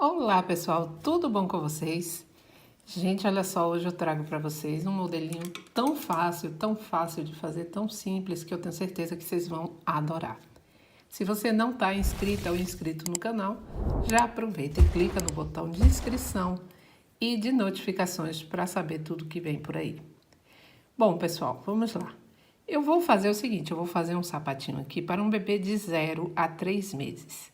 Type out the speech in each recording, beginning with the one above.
Olá pessoal, tudo bom com vocês? Gente, olha só, hoje eu trago para vocês um modelinho tão fácil de fazer, tão simples, que eu tenho certeza que vocês vão adorar. Se você não está inscrita ou inscrito no canal, já aproveita e clica no botão de inscrição e de notificações para saber tudo que vem por aí. Bom pessoal, vamos lá. Eu vou fazer o seguinte, eu vou fazer um sapatinho aqui para um bebê de 0 a 3 meses.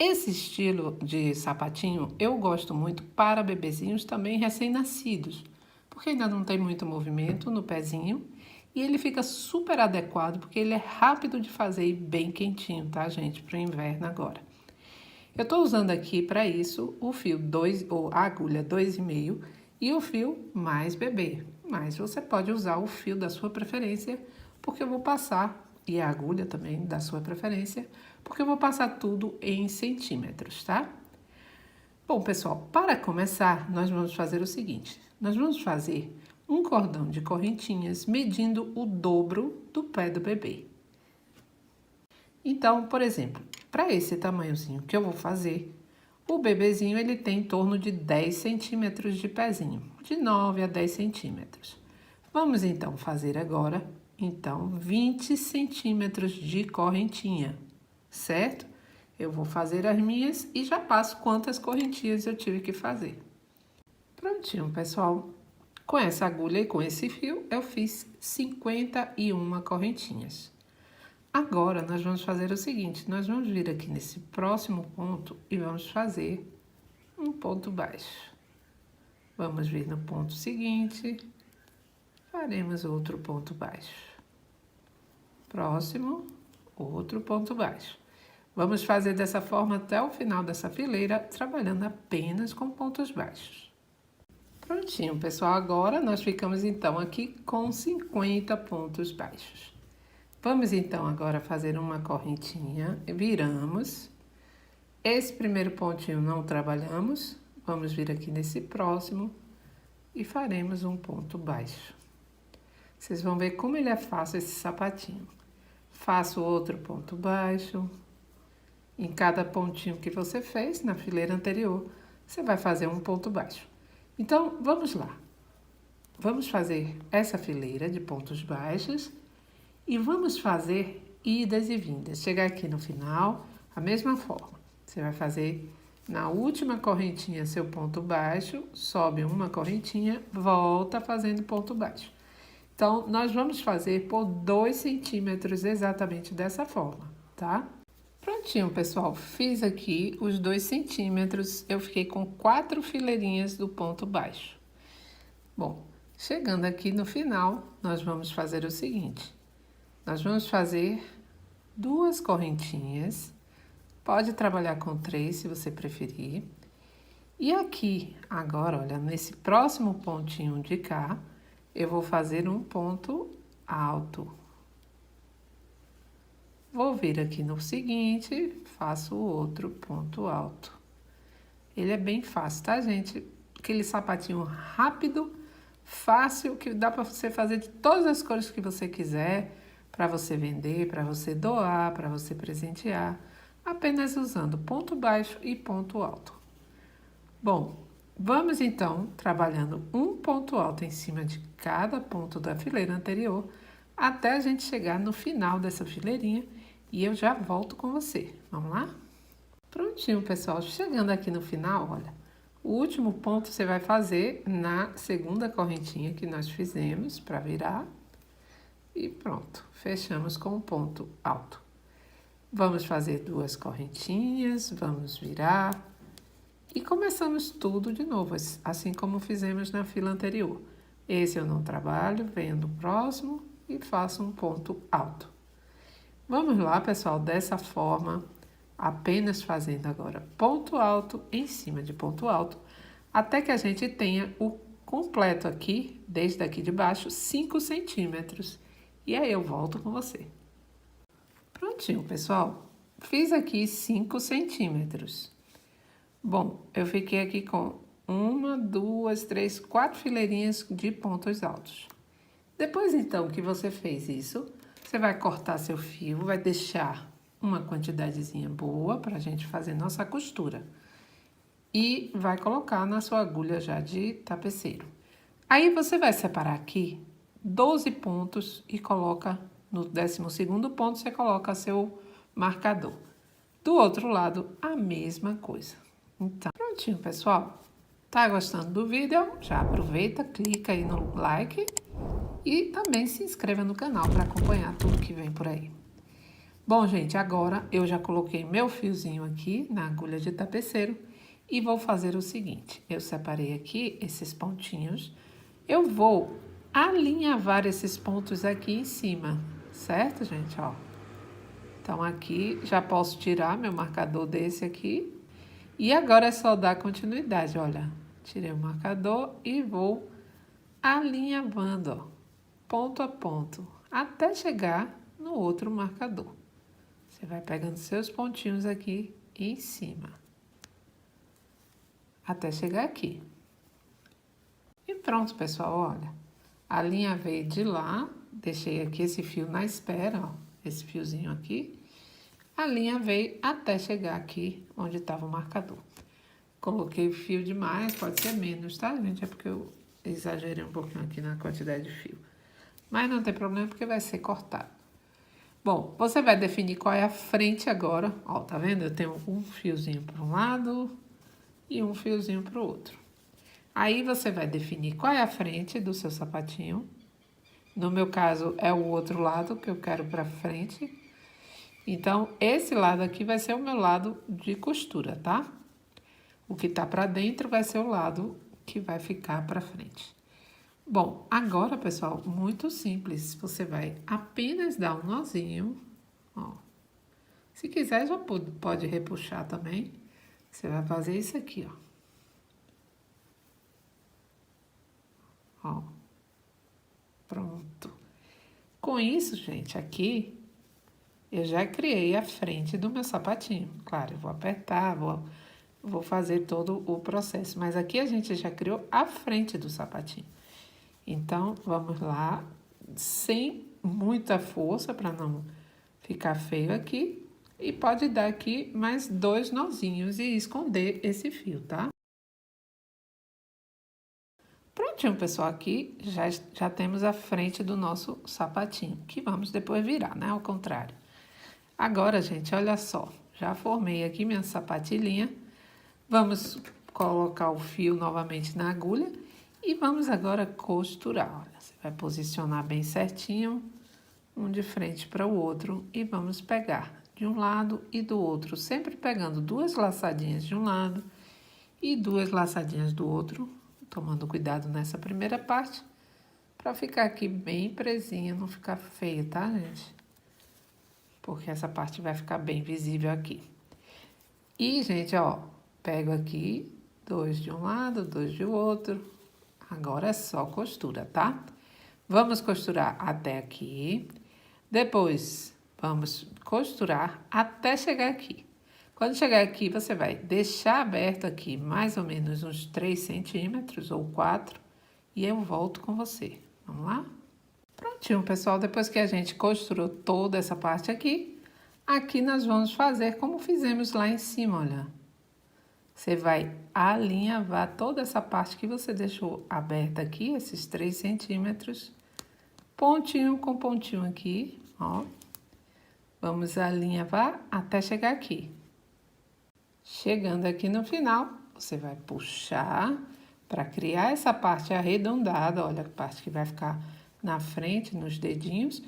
Esse estilo de sapatinho eu gosto muito para bebezinhos também recém-nascidos, porque ainda não tem muito movimento no pezinho e ele fica super adequado porque ele é rápido de fazer e bem quentinho, tá, gente, para o inverno agora. Eu estou usando aqui para isso o fio 2 ou a agulha 2,5 e o fio mais bebê, mas você pode usar o fio da sua preferência, porque eu vou passar, e a agulha também da sua preferência, porque eu vou passar tudo em centímetros, tá? Bom, pessoal, para começar, nós vamos fazer o seguinte. Nós vamos fazer um cordão de correntinhas medindo o dobro do pé do bebê. Então, por exemplo, para esse tamanhozinho que eu vou fazer, o bebezinho ele tem em torno de 10 centímetros de pezinho, de 9 a 10 centímetros. Vamos então fazer agora, 20 centímetros de correntinha, certo? Eu vou fazer as minhas e já passo quantas correntinhas eu tive que fazer. Prontinho, pessoal. Com essa agulha e com esse fio, eu fiz 51 correntinhas. Agora, nós vamos fazer o seguinte, nós vamos vir aqui nesse próximo ponto e vamos fazer um ponto baixo. Vamos vir no ponto seguinte, faremos outro ponto baixo. Próximo, outro ponto baixo. Vamos fazer dessa forma até o final dessa fileira, trabalhando apenas com pontos baixos. Prontinho, pessoal. Agora, nós ficamos então aqui com 50 pontos baixos. Vamos então agora fazer uma correntinha, viramos. Esse primeiro pontinho não trabalhamos, vamos vir aqui nesse próximo e faremos um ponto baixo. Vocês vão ver como ele é fácil esse sapatinho. Faço outro ponto baixo. Em cada pontinho que você fez na fileira anterior, você vai fazer um ponto baixo. Então, vamos lá. Vamos fazer essa fileira de pontos baixos e vamos fazer idas e vindas. Chegar aqui no final, a mesma forma. Você vai fazer na última correntinha seu ponto baixo, sobe uma correntinha, volta fazendo ponto baixo. Então, nós vamos fazer por 2 centímetros exatamente dessa forma, tá? Prontinho, pessoal. Fiz aqui os 2 centímetros, eu fiquei com 4 fileirinhas do ponto baixo. Bom, chegando aqui no final, nós vamos fazer o seguinte. Nós vamos fazer 2 correntinhas, pode trabalhar com 3 se você preferir. E aqui, agora, olha, nesse próximo pontinho de cá, eu vou fazer um ponto alto. Vou vir aqui no seguinte, faço outro ponto alto. Ele é bem fácil, tá, gente? Aquele sapatinho rápido, fácil, que dá para você fazer de todas as cores que você quiser, para você vender, para você doar, para você presentear, apenas usando ponto baixo e ponto alto. Bom, vamos então trabalhando um ponto alto em cima de cada ponto da fileira anterior, até a gente chegar no final dessa fileirinha e eu já volto com você. Vamos lá? Prontinho, pessoal. Chegando aqui no final, olha, o último ponto você vai fazer na segunda correntinha que nós fizemos para virar. E pronto, fechamos com um ponto alto. Vamos fazer 2 correntinhas, vamos virar. E começamos tudo de novo, assim como fizemos na fila anterior. Esse eu não trabalho, venho no próximo e faço um ponto alto. Vamos lá, pessoal, dessa forma, apenas fazendo agora ponto alto em cima de ponto alto, até que a gente tenha o completo aqui, desde aqui de baixo, 5 centímetros. E aí eu volto com você. Prontinho, pessoal. Fiz aqui 5 centímetros. Bom, eu fiquei aqui com 1, 2, 3, 4 fileirinhas de pontos altos. Depois, então, que você fez isso, você vai cortar seu fio, vai deixar uma quantidadezinha boa para a gente fazer nossa costura. e vai colocar na sua agulha já de tapeceiro. Aí você vai separar aqui 12 pontos e coloca no 12º ponto, você coloca seu marcador. Do outro lado, a mesma coisa. Então, prontinho, pessoal. Tá gostando do vídeo? Já aproveita, clica aí no like e também se inscreva no canal para acompanhar tudo que vem por aí. Bom, gente, agora eu já coloquei meu fiozinho aqui na agulha de tapeceiro e vou fazer o seguinte. Eu separei aqui esses pontinhos. Eu vou alinhavar esses pontos aqui em cima, certo, gente? Ó. Então, aqui já posso tirar meu marcador desse aqui. E agora é só dar continuidade, olha. Tirei o marcador e vou alinhavando, ó, ponto a ponto, até chegar no outro marcador. Você vai pegando seus pontinhos aqui em cima, até chegar aqui. E pronto, pessoal, olha. Alinhavei de lá, deixei aqui esse fio na espera, ó, esse fiozinho aqui. Alinhavei até chegar aqui onde estava o marcador. Coloquei fio demais, pode ser menos, tá, gente? É porque eu exagerei um pouquinho aqui na quantidade de fio. Mas não tem problema porque vai ser cortado. Bom, você vai definir qual é a frente agora. Ó, tá vendo? Eu tenho um fiozinho para um lado e um fiozinho para o outro. Aí você vai definir qual é a frente do seu sapatinho. No meu caso, é o outro lado que eu quero para frente. Então, esse lado aqui vai ser o meu lado de costura, tá? O que tá para dentro vai ser o lado que vai ficar para frente. Bom, agora, pessoal, muito simples. Você vai apenas dar um nozinho, ó. Se quiser, já pode repuxar também. Você vai fazer isso aqui, ó. Ó. Pronto. Com isso, gente, aqui eu já criei a frente do meu sapatinho. Claro, eu vou apertar, vou fazer todo o processo. Mas aqui a gente já criou a frente do sapatinho. Então, vamos lá, sem muita força, para não ficar feio aqui. E pode dar aqui mais 2 nozinhos e esconder esse fio, tá? Prontinho, pessoal, aqui já temos a frente do nosso sapatinho, que vamos depois virar, né? Ao contrário. Agora, gente, olha só, já formei aqui minha sapatilhinha. Vamos colocar o fio novamente na agulha e vamos agora costurar. Olha, você vai posicionar bem certinho, um de frente para o outro e vamos pegar de um lado e do outro, sempre pegando 2 laçadinhas de um lado e 2 laçadinhas do outro, tomando cuidado nessa primeira parte, para ficar aqui bem presinha, não ficar feio, tá, gente? Porque essa parte vai ficar bem visível aqui. E, gente, ó, pego aqui 2 de um lado, 2 de outro. Agora é só costura, tá? Vamos costurar até aqui. Depois, vamos costurar até chegar aqui. Quando chegar aqui, você vai deixar aberto aqui mais ou menos uns 3 centímetros ou 4. E eu volto com você. Vamos lá? Prontinho, pessoal. Depois que a gente costurou toda essa parte aqui, aqui nós vamos fazer como fizemos lá em cima, olha. Você vai alinhavar toda essa parte que você deixou aberta aqui, esses 3 centímetros, pontinho com pontinho aqui, ó. Vamos alinhavar até chegar aqui. Chegando aqui no final, você vai puxar para criar essa parte arredondada, olha a parte que vai ficar na frente, nos dedinhos,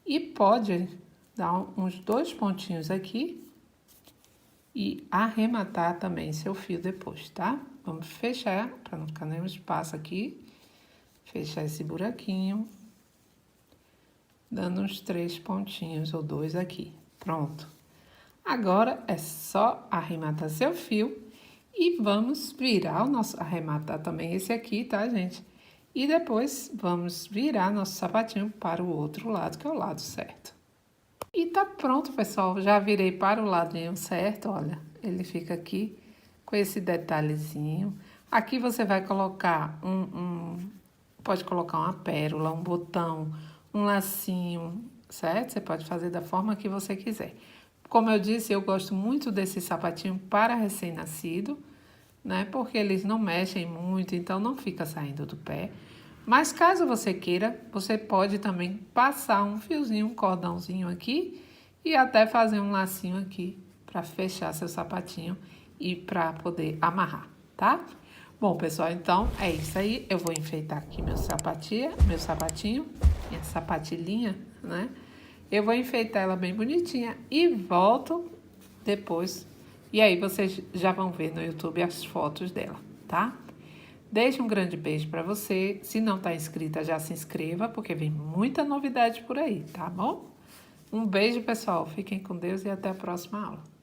e pode dar uns 2 pontinhos aqui e arrematar também seu fio depois, tá? Vamos fechar, para não ficar nenhum espaço aqui. Fechar esse buraquinho, dando uns 3 pontinhos ou 2 aqui. Pronto. Agora é só arrematar seu fio e vamos virar o nosso... Arrematar também esse aqui, tá, gente? E depois vamos virar nosso sapatinho para o outro lado, que é o lado certo. E tá pronto, pessoal. Já virei para o ladinho certo, olha. Ele fica aqui com esse detalhezinho. Aqui você vai colocar pode colocar uma pérola, um botão, um lacinho, certo? Você pode fazer da forma que você quiser. Como eu disse, eu gosto muito desse sapatinho para recém-nascido. né? Porque eles não mexem muito, então não fica saindo do pé. Mas caso você queira, você pode também passar um fiozinho, um cordãozinho aqui e até fazer um lacinho aqui para fechar seu sapatinho e para poder amarrar, tá? Bom, pessoal, então é isso aí. Eu vou enfeitar aqui meu sapatinho, minha sapatilhinha, né? Eu vou enfeitar ela bem bonitinha e volto depois. E aí vocês já vão ver no YouTube as fotos dela, tá? Deixe um grande beijo para você. Se não está inscrita, já se inscreva, porque vem muita novidade por aí, tá bom? Um beijo, pessoal. Fiquem com Deus e até a próxima aula.